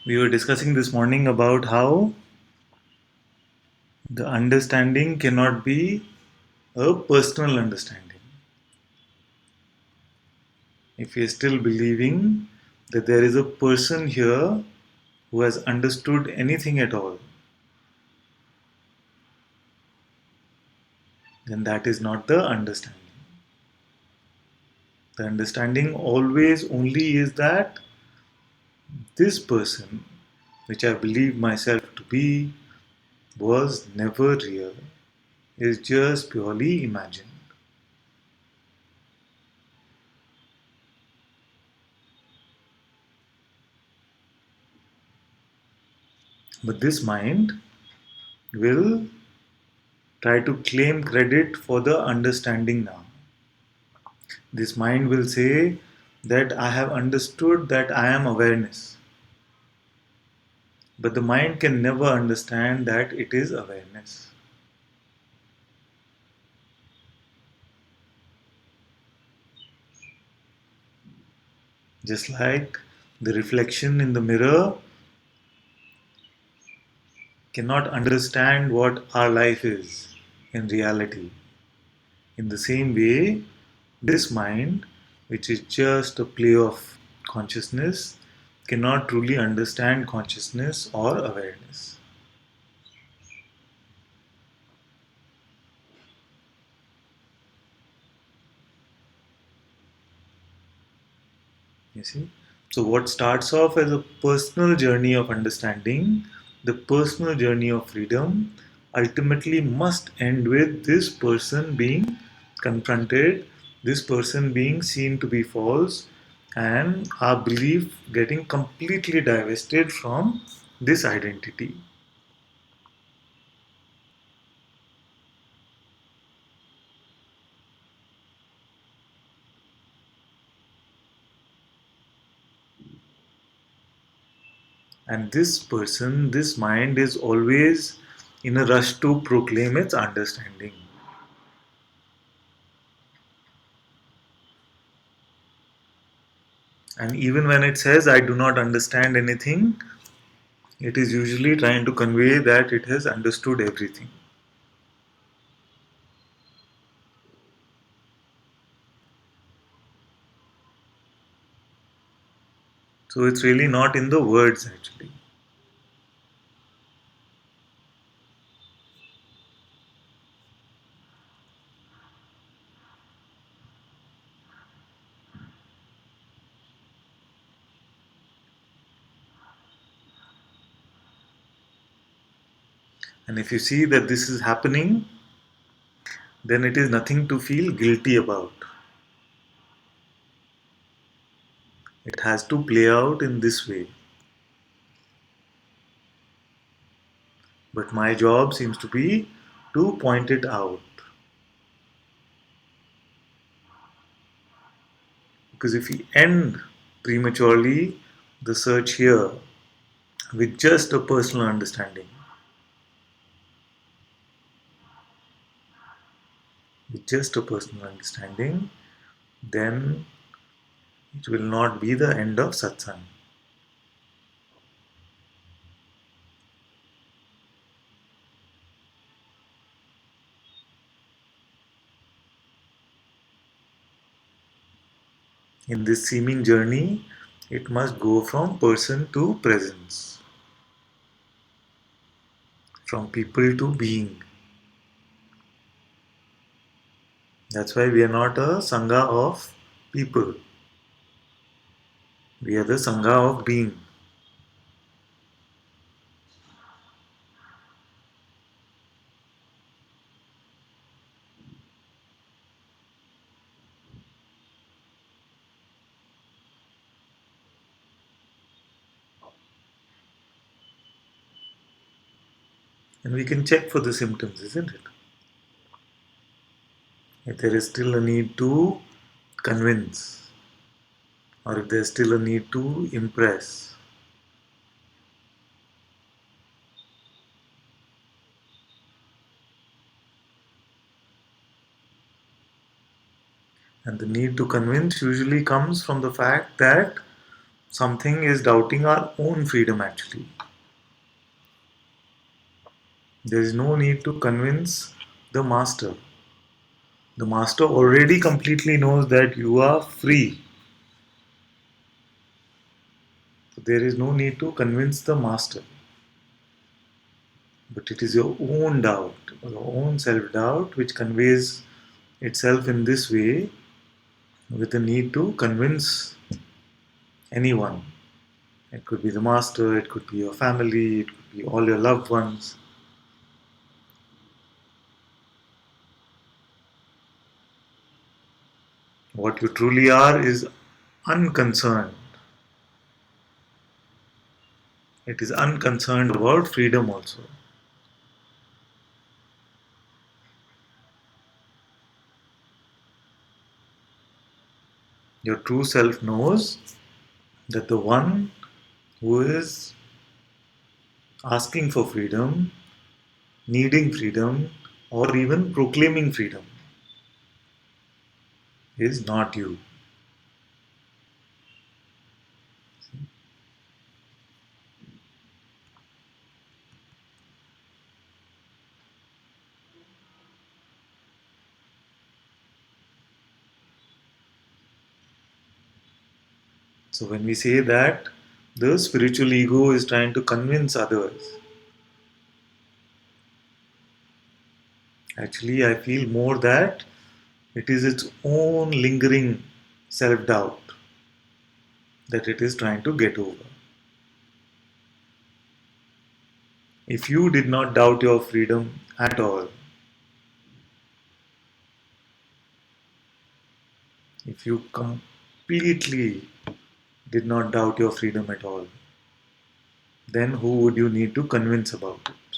We were discussing this morning about how the understanding cannot be a personal understanding. If we are still believing that there is a person here who has understood anything at all, then that is not the understanding. The understanding always only is that this person, which I believe myself to be, was never real, is just purely imagined. But this mind will try to claim credit for the understanding now. This mind will say that I have understood that I am awareness. But the mind can never understand that it is awareness. Just like the reflection in the mirror cannot understand what our life is in reality. In the same way, this mind, which is just a play of consciousness, cannot truly understand consciousness or awareness. You see? So, what starts off as a personal journey of understanding, the personal journey of freedom, ultimately must end with this person being confronted, this person being seen to be false, and our belief getting completely divested from this identity. And this person, this mind, is always in a rush to proclaim its understanding. And even when it says, I do not understand anything, it is usually trying to convey that it has understood everything. So it's really not in the words actually. And if you see that this is happening, then it is nothing to feel guilty about. It has to play out in this way. But my job seems to be to point it out. Because if we end prematurely the search here with just a personal understanding, with just a personal understanding, then it will not be the end of satsang. In this seeming journey, it must go from person to presence, from people to being. That's why we are not a sangha of people. We are the sangha of being. And we can check for the symptoms, isn't it? If there is still a need to convince, or if there's still a need to impress, and the need to convince usually comes from the fact that something is doubting our own freedom actually. There is no need to convince the master. The master already completely knows that you are free. So there is no need to convince the master. But it is your own doubt, your own self doubt, which conveys itself in this way with the need to convince anyone. It could be the master, it could be your family, it could be all your loved ones. What you truly are is unconcerned. It is unconcerned about freedom also. Your true self knows that the one who is asking for freedom, needing freedom, or even proclaiming freedom is not you. So when we say that the spiritual ego is trying to convince others, actually I feel more that it is its own lingering self doubt that it is trying to get over. If you did not doubt your freedom at all, if you completely did not doubt your freedom at all, then who would you need to convince about it?